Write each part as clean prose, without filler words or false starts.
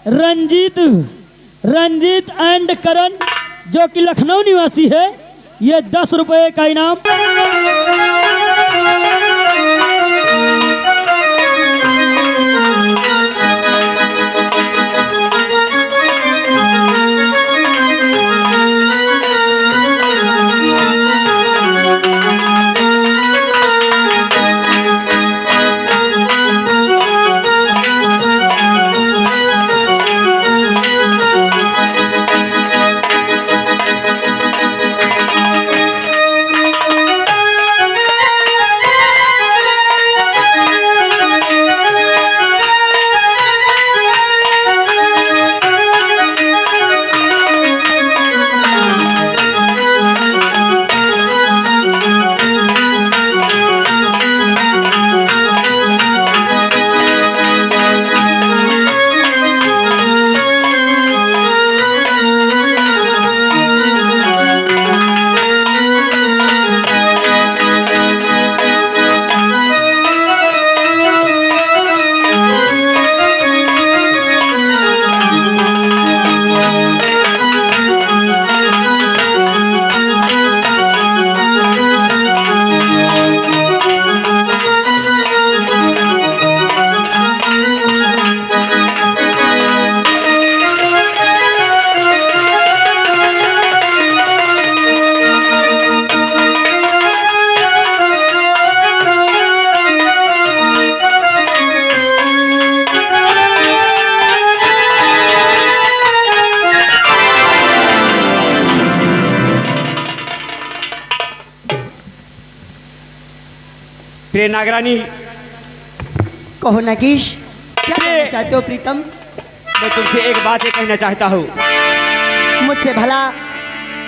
Ranjit Ranjit and करण जो कि लखनऊ निवासी है, ये 10 रुपए का इनाम। प्रिय नागरानी, कहो नगीश, क्या कहना चाहते हो प्रीतम? मैं तुमसे एक बात कहना चाहता हूँ। मुझसे भला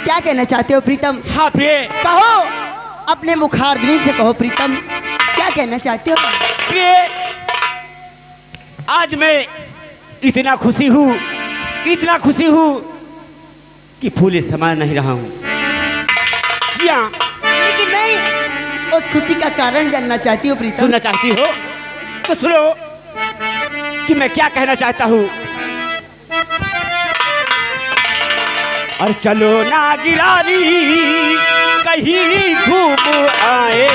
क्या कहना चाहते हो प्रीतम? हाँ प्रिय, कहो, अपने मुखारध्वनि से कहो प्रीतम, क्या कहना चाहते हो? प्रिय, आज मैं इतना खुशी हूँ कि फूले समा नहीं रहा हूँ। जी हाँ, लेकिन मैं उस खुशी का कारण जानना चाहती हूँ प्रीतम। सुनना चाहती हो तो सुनो कि मैं क्या कहना चाहता हूँ। और चलो नागिरानी कहीं घूम आए,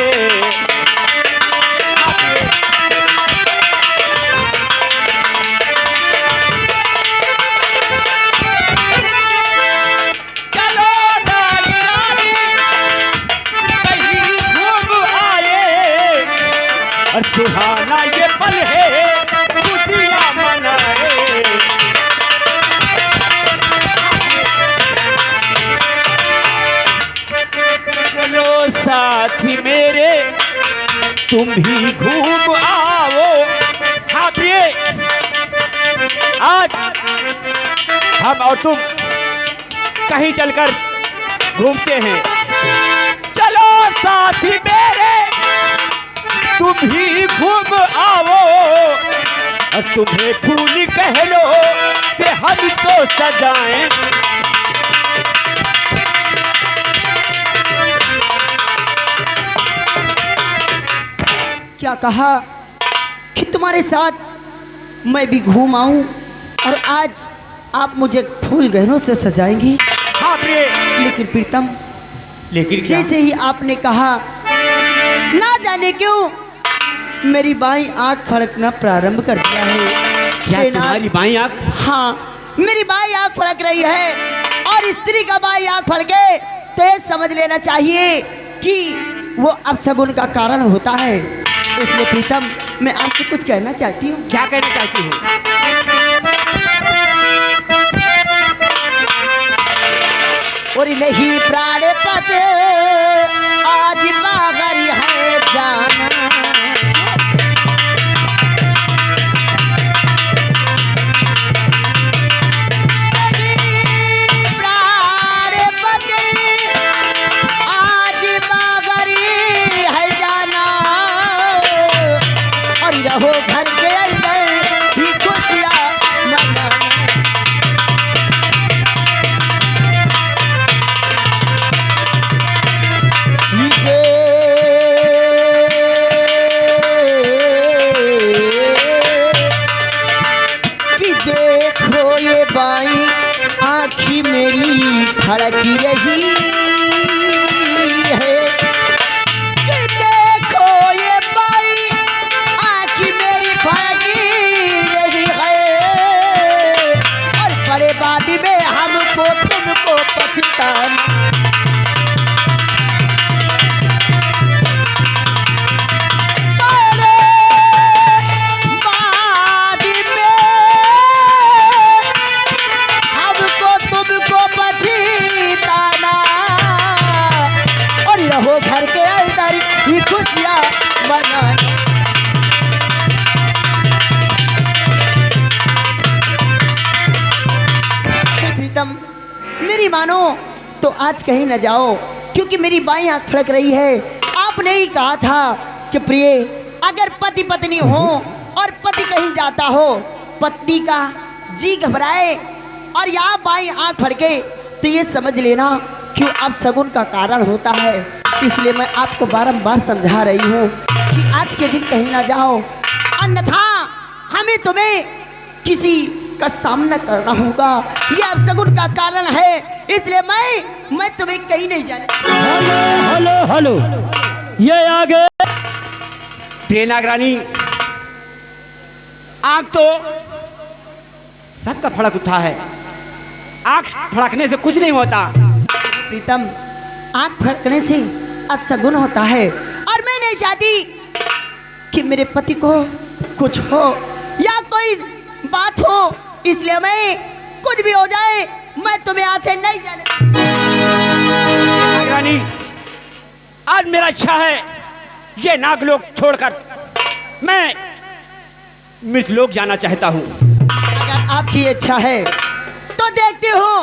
और सुहाना ये पल है खुशियां मनाए। चलो साथी मेरे तुम भी घूम आओ। हाँ प्रिय, आज हम और तुम कहीं चलकर घूमते हैं। चलो साथी मेरे तुम भी घूम आओ, और तुम्हें फूल कह लो कि हम तो सजाएं। क्या कहा कि तुम्हारे साथ मैं भी घूम आऊं, और आज आप मुझे फूल गहनों से सजाएंगी? हाँ प्रिय, लेकिन प्रीतम, लेकिन जैसे ही आपने कहा, ना जाने क्यों मेरी बाईं आंख फड़कना प्रारंभ कर दिया है। क्या तुम्हारी बाईं आंख? हाँ, मेरी बाईं आंख फड़क रही है, और स्त्री का बाईं आंख फड़के तो ये समझ लेना चाहिए कि वो अपशगुन का कारण होता है। इसलिए प्रीतम, मैं आपसे कुछ कहना चाहती हूँ। क्या कहना चाहती हूँ? और नहीं प्राण पद आज बागर है जाना, रहो घर के अंदर ही खुशियां मनाना। देखो ये बाई आँखी मेरी फड़क रही है, कि देखो ये बाई आँखी मेरी फड़क रही है, और बड़े बादी में हमको तुमको पछताना। रहो घर के अंदर ही खुशियाँ मनाना। प्रीतम मेरी मानो तो आज कहीं न जाओ, क्योंकि मेरी बाईं आंख फड़क रही है। आपने ही कहा था कि प्रिय, अगर पति पत्नी हो और पति कहीं जाता हो, पत्नी का जी घबराए और यहाँ बाईं आंख फड़के, तो ये समझ लेना क्यों अब शगुन का कारण होता है। इसलिए मैं आपको बारंबार समझा रही हूँ कि आज के दिन कहीं ना जाओ, अन्यथा हमें तुम्हें किसी का सामना करना होगा। ये अब शगुन का कारण है, इसलिए मैं तुम्हें कहीं नहीं जाने। हेलो हेलो हेलो, ये आगे प्रिय नागरानी, आंख तो सबका फड़क उठा है, आंख फड़कने से कुछ नहीं होता। प्रीतम आंख फड़कने से अब शगुन होता है, और मैं नहीं चाहती कि मेरे पति को कुछ हो या कोई बात हो, इसलिए मैं कुछ भी हो जाए मैं तुम्हें यहाँ से नहीं जाने। नागरानी, आज मेरा इच्छा है ये नागलोक छोड़कर मैं मृतलोक जाना चाहता हूँ। अगर आपकी इच्छा है तो देखती हूँ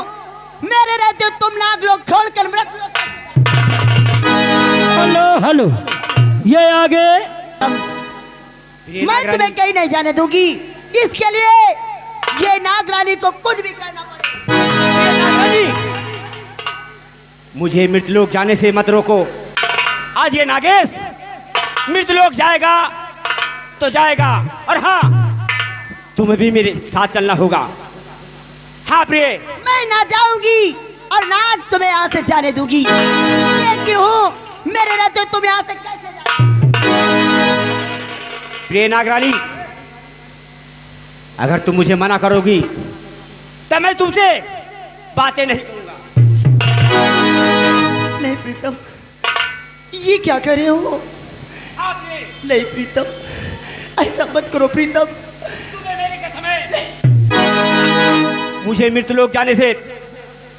मेरे रहते तुम नागलोक छोड़कर मृतलोक। हेलो हेलो, ये आगे मैं तुम्हें कहीं नहीं जाने दूंगी, इसके लिए ये नागरानी को कुछ भी करना पड़े। मुझे मृतलोक जाने से मत रोको। आज ये नागेश मृतलोक जाएगा तो जाएगा, और हाँ, तुम्हें भी मेरे साथ चलना होगा। हाँ प्रिय, मैं ना जाऊंगी और ना आज तुम्हें यहाँ से जाने दूंगी। देखती हूँ मेरे रहते तुम यहाँ से कैसे जाओ। प्रिय नागरानी, अगर तुम मुझे मना करोगी तो मैं तुमसे बातें नहीं करूंगा। नहीं प्रीतम, ये क्या कर रहे हो? नहीं प्रीतम, ऐसा मत करो प्रीतम। मुझे मृतलोक जाने से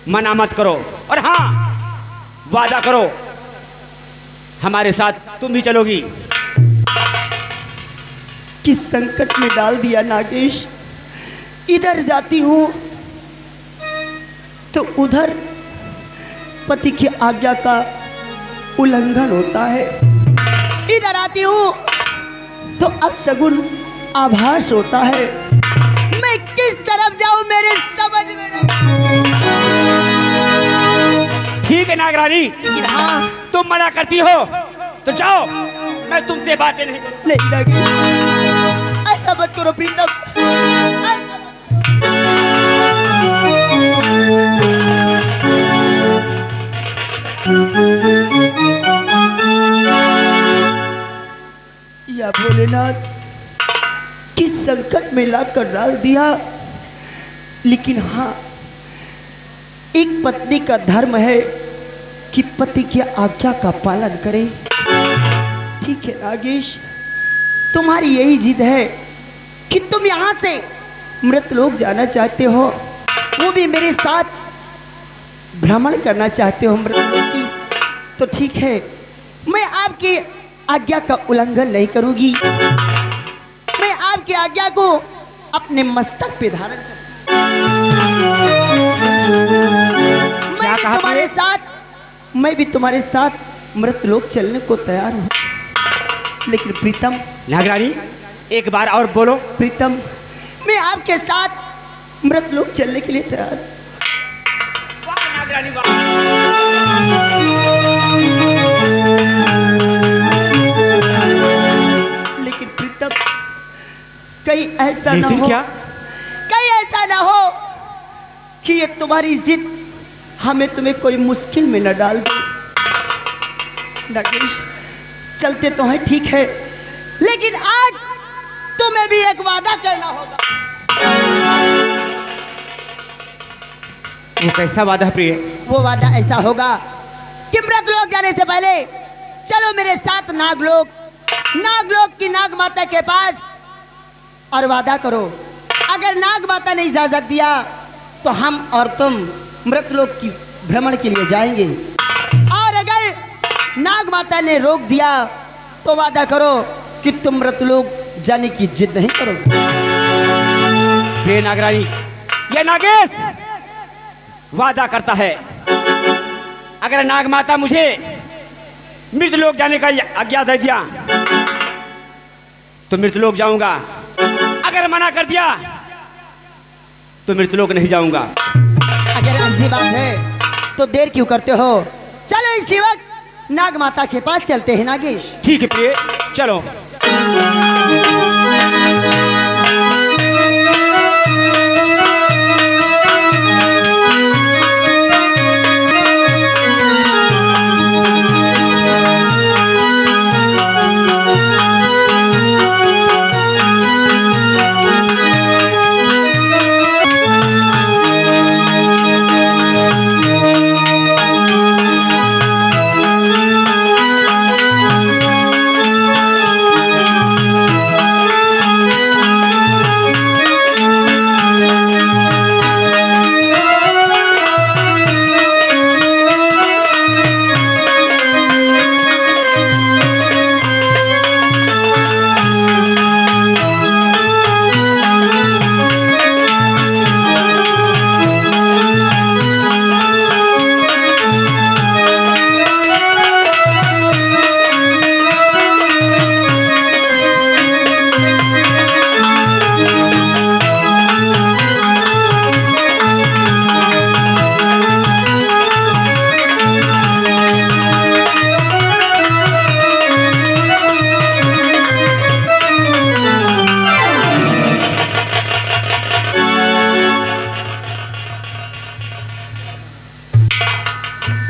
मना मत करो, और हाँ, वादा करो हमारे साथ तुम भी चलोगी। किस संकट में डाल दिया नागेश। इधर जाती हूँ तो उधर पति की आज्ञा का उल्लंघन होता है, इधर आती हूँ तो अपशगुन आभास होता है। मैं किस तरफ जाऊं मेरे समझ में नहीं। ठीक है नागरानी, लेकिन हाँ, तुम मना करती हो तो जाओ, मैं तुमसे बातें नहीं करूंगा। नहीं लगी, ऐसा मत करो प्रीतम। या भोलेनाथ, किस संकट में लाकर डाल दिया। लेकिन हाँ, एक पत्नी का धर्म है कि पति की आज्ञा का पालन करे। ठीक है नागेश, तुम्हारी यही जिद है कि तुम यहाँ से मृतलोक जाना चाहते हो, वो भी मेरे साथ भ्रमण करना चाहते हो मृतलोक की, तो ठीक है, मैं आपकी आज्ञा का उल्लंघन नहीं करूंगी। मैं आपकी आज्ञा को अपने मस्तक पे धारण करूंगी। मैं भी तुम्हारे साथ मृतलोक चलने को तैयार हूँ। लेकिन प्रीतम, नागरानी, एक बार और बोलो। प्रीतम, मैं आपके साथ मृतलोक चलने के लिए तैयार हूँ। नागरानी, वाह। लेकिन प्रीतम, कहीं ऐसा ना हो, क्या? कहीं कि ये तुम्हारी जिद हमें तुम्हें कोई मुश्किल में न डाल दे। नागेश, चलते तो हैं ठीक है, लेकिन आज तुम्हें भी एक वादा करना होगा। वो कैसा वादा है प्रिय? वो वादा ऐसा होगा कि मृतलोक जाने से पहले चलो मेरे साथ नागलोक की नाग माता के पास और वादा करो, अगर नाग माता ने इजाजत दिया तो हम और तुम मृतलोक की भ्रमण के लिए जाएंगे, और अगर नाग माता ने रोक दिया तो वादा करो कि तुम मृतलोक जाने की जिद नहीं करोगे। प्रिय नागरानी, ये नागेश वादा करता है, अगर नाग माता मुझे मृतलोक जाने का आज्ञा दे दिया तो मृतलोक जाऊंगा, अगर मना कर दिया तो मृतलोक नहीं जाऊंगा। अगर ऐसी बात है तो देर क्यों करते हो? चलो इसी वक्त नाग माता के पास चलते हैं नागेश। ठीक है प्रिय, चलो।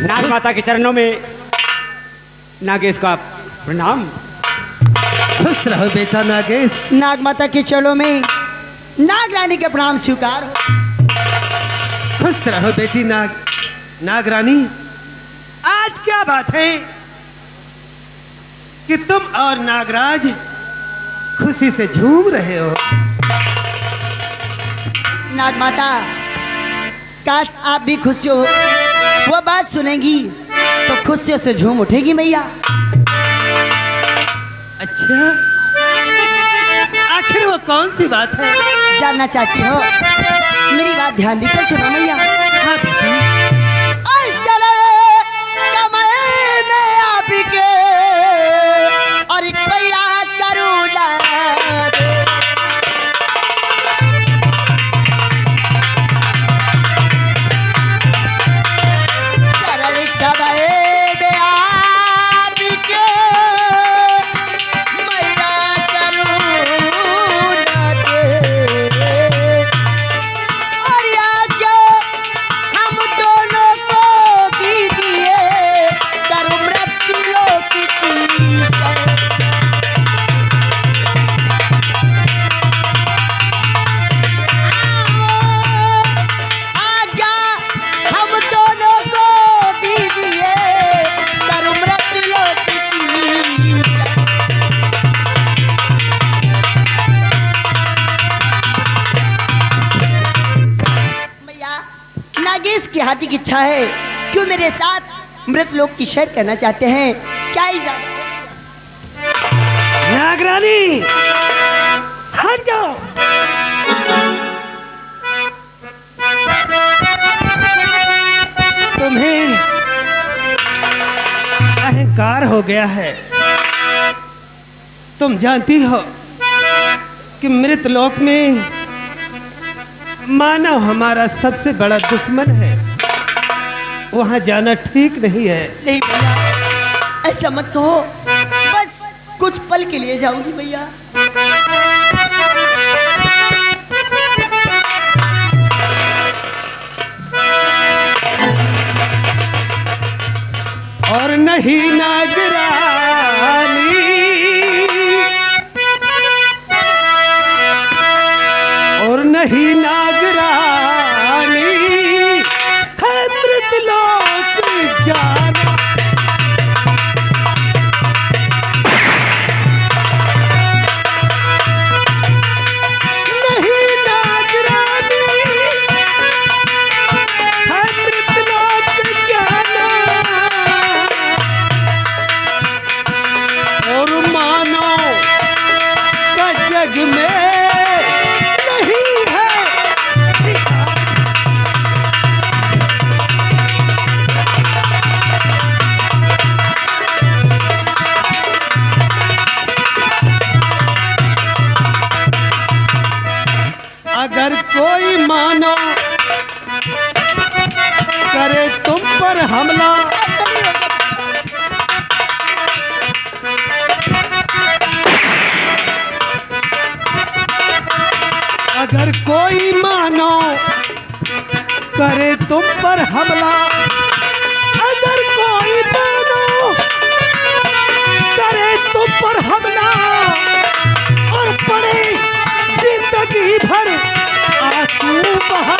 नाग माता के चरणों में नागेश का प्रणाम। खुश रहो बेटा नागेश। नाग माता के चरणों में नाग रानी के प्रणाम स्वीकार हो। खुश रहो बेटी नाग रानी। आज क्या बात है कि तुम और नागराज खुशी से झूम रहे हो? नाग माता, काश आप भी खुश हो, वो बात सुनेंगी तो खुशियों से झूम उठेगी मैया। अच्छा, आखिर वो कौन सी बात है? जानना चाहती हो? मेरी बात ध्यान देकर सुनो मैया। हाँ बेटी। और चले कमरे में आपके और एक पैया करूँगा की हाथी की इच्छा है, क्यों मेरे साथ मृत लोक की सैर करना चाहते हैं? क्या इजाजत? नागरानी, हट जाओ। तुम्हें अहंकार हो गया है। तुम जानती हो कि मृत लोक में मानव हमारा सबसे बड़ा दुश्मन है। वहां जाना ठीक नहीं है। नहीं भैया, ऐसा मत कहो, बस कुछ पल के लिए जाऊंगी भैया। नहीं नागरानी, और नहीं नागरानी है मृतलोक जाना। नहीं नागरानी है मृतलोक जाना, और मानो का जग में नहीं है ठिकाना। अगर कोई मानो करे तुम पर हमला, अगर कोई मानो करे तुम पर हमला, अगर कोई मानो करे तुम पर हमला, और पड़े जिंदगी भर आंसू बहा,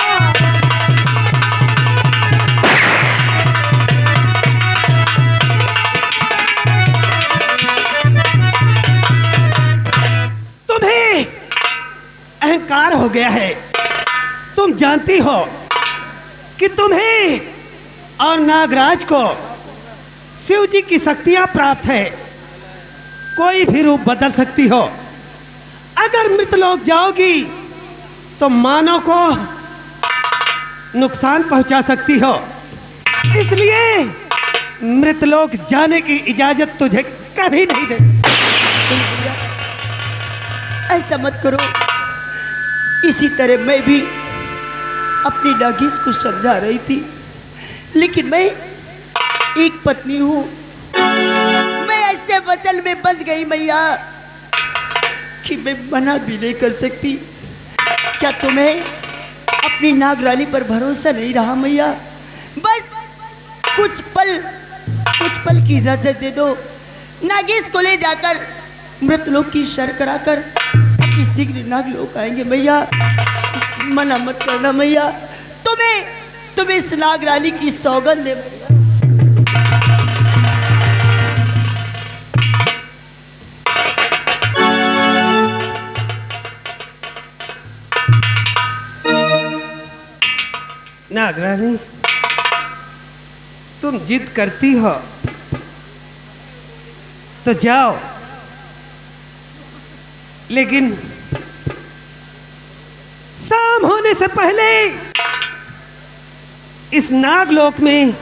तुम्हें अहंकार हो गया है। तुम जानती हो कि तुम्हें और नागराज को शिव जी की शक्तियां प्राप्त है, कोई भी रूप बदल सकती हो। अगर मृतलोक जाओगी तो मानव को नुकसान पहुंचा सकती हो, इसलिए मृतलोक जाने की इजाजत तुझे कभी नहीं दे। ऐसा मत करो। इसी तरह मैं भी अपनी नागिस को समझा रही थी, लेकिन मैं एक पत्नी हूँ। मैं ऐसे वचन में बंध गई मैया कि मैं मना भी नहीं कर सकती। क्या तुम्हें अपनी नागरानी पर भरोसा नहीं रहा मैया? बस कुछ पल की इजाजत दे दो। नागिस को ले जाकर मृतलोक की शर कराकर अति शीघ्र नागलोक आएंगे मैया। मना मत करना मैया। तुम्हें इस नागरानी की सौगंध है मैया। नागरानी, तुम जिद करती हो तो जाओ, लेकिन शाम होने से पहले इस नागलोक में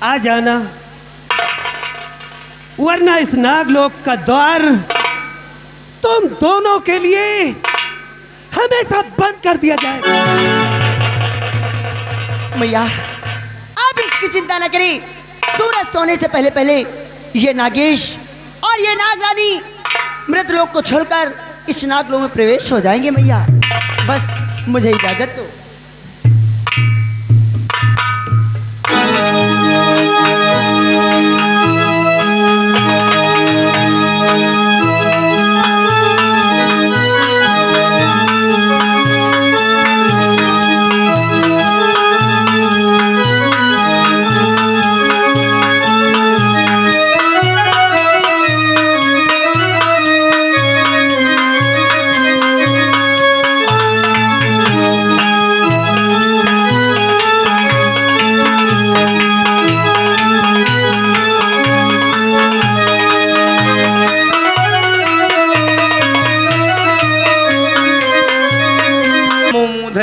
आ जाना, वरना इस नागलोक का द्वार तुम दोनों के लिए हमेशा बंद कर दिया जाएगा। मैया आप इसकी चिंता न करें। सूरज सोने से पहले पहले ये नागेश और ये नागरानी मृतलोक को छोड़कर इस नागलोक में प्रवेश हो जाएंगे मैया। बस मुझे इजाजत दो।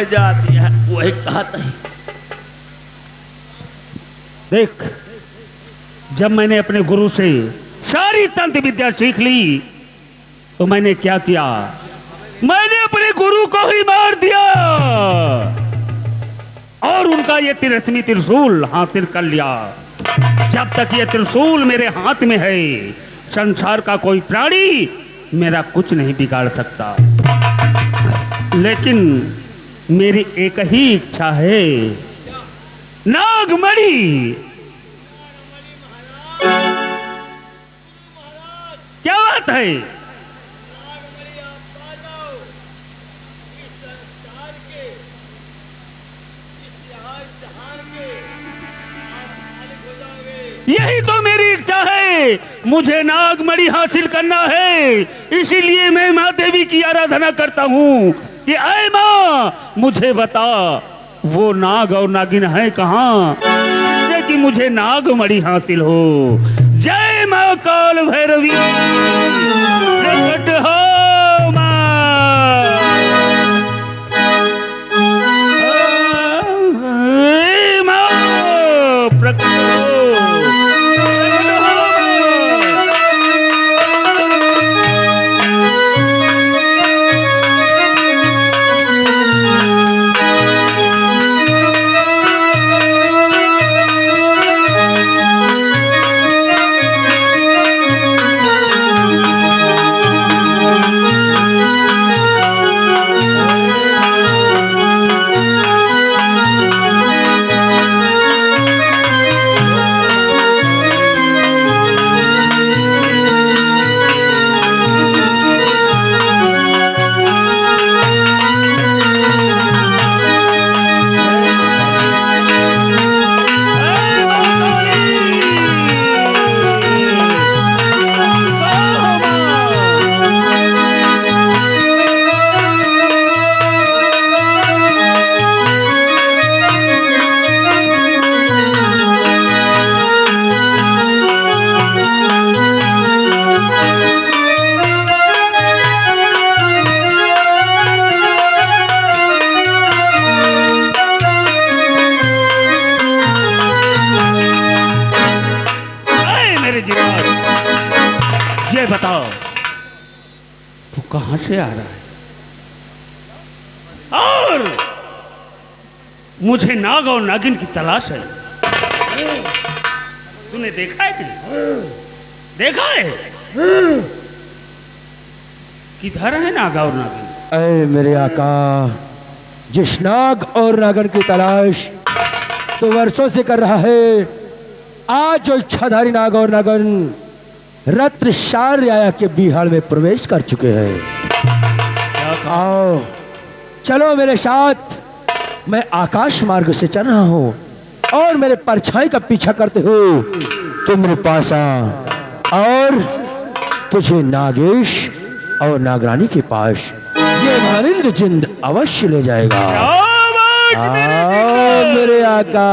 जाती है वही कहता है। देख, जब मैंने अपने गुरु से सारी तंत्र विद्या सीख ली तो मैंने क्या किया? मैंने अपने गुरु को ही मार दिया और उनका ये तिरस्मी त्रिशूल हासिल कर लिया। जब तक ये त्रिशूल मेरे हाथ में है, संसार का कोई प्राणी मेरा कुछ नहीं बिगाड़ सकता। लेकिन मेरी एक ही इच्छा है, नागमणि बात है? यही तो मेरी इच्छा है, मुझे नागमणि हासिल करना है। इसीलिए मैं माँ देवी की आराधना करता हूँ कि ऐ माँ, मुझे बता वो नाग और नागिन है कहाँ, कि मुझे नागमणि हासिल हो। जय माँ काल भैरवी, प्रकट हो माँ। माँ प्रकट हो। ये बताओ तू कहां से आ रहा है? और मुझे नाग और नागिन की तलाश है। तूने देखा है कि नहीं? देखा है? किधर है नाग और नागिन? अरे मेरे आका, जिस नाग और नागिन की तलाश तो वर्षों से कर रहा है, आज जो इच्छाधारी नाग और नागिन रत्नशार राया के बिहार में प्रवेश कर चुके हैं। आओ चलो मेरे साथ, मैं आकाश मार्ग से चल रहा हूँ और मेरे परछाई का पीछा करते हो तुम मेरे पास आ, और तुझे नागेश और नागरानी के पास ये मानिंद जिंद अवश्य ले जाएगा। आओ मेरे आका।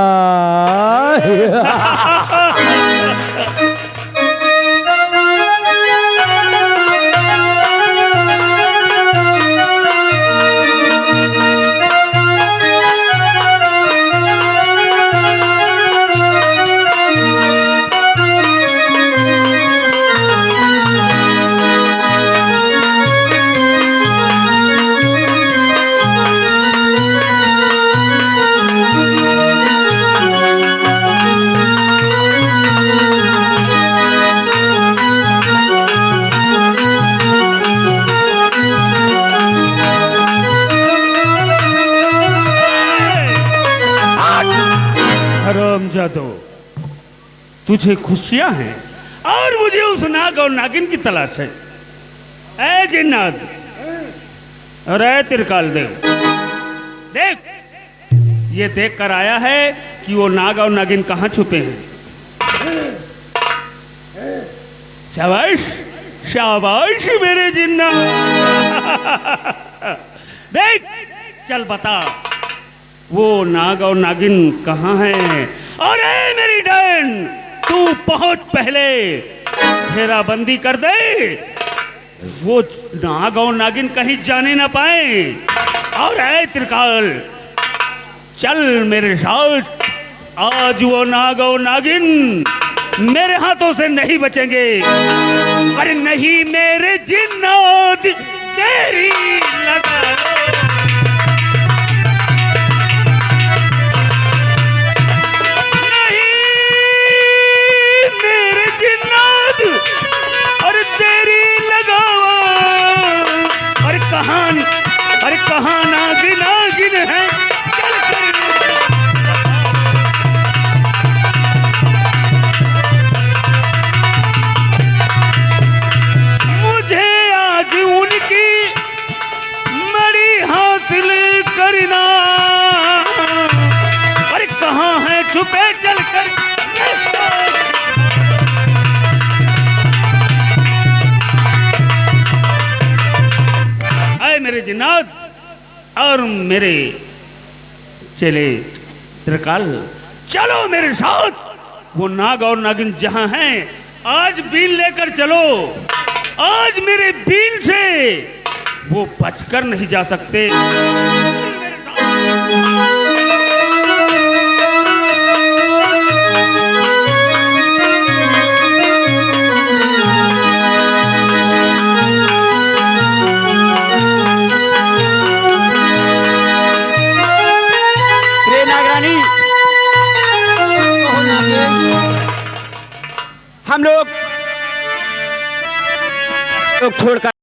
हरामजादो, तुझे खुशियां हैं और मुझे उस नाग और नागिन की तलाश है। ऐ जिन्नात और ऐ त्रिकाल देव, देख, ये देख कर आया है कि वो नाग और नागिन कहां छुपे हैं। शाबाश शाबाश मेरे जिन्ना। देख, चल बता वो नाग और नागिन कहां है। और मेरी डैन, तू बहुत पहले घेराबंदी कर दे, वो नाग और नागिन कहीं जाने ना पाए। और त्रिकाल, चल मेरे साथ, आज वो नाग और नागिन मेरे हाथों से नहीं बचेंगे। अरे नहीं मेरे जिन्नात, तेरी लगा अरे कहां नागिन नागिन है, चल छुपे चल कर आए मेरे जिन्नात और मेरे चले त्रिकाल, चलो मेरे साथ। वो नाग और नागिन जहां हैं, आज बीन लेकर चलो। आज मेरे बीन से वो बचकर नहीं जा सकते। रे नागरानी, हम लोग छोड़कर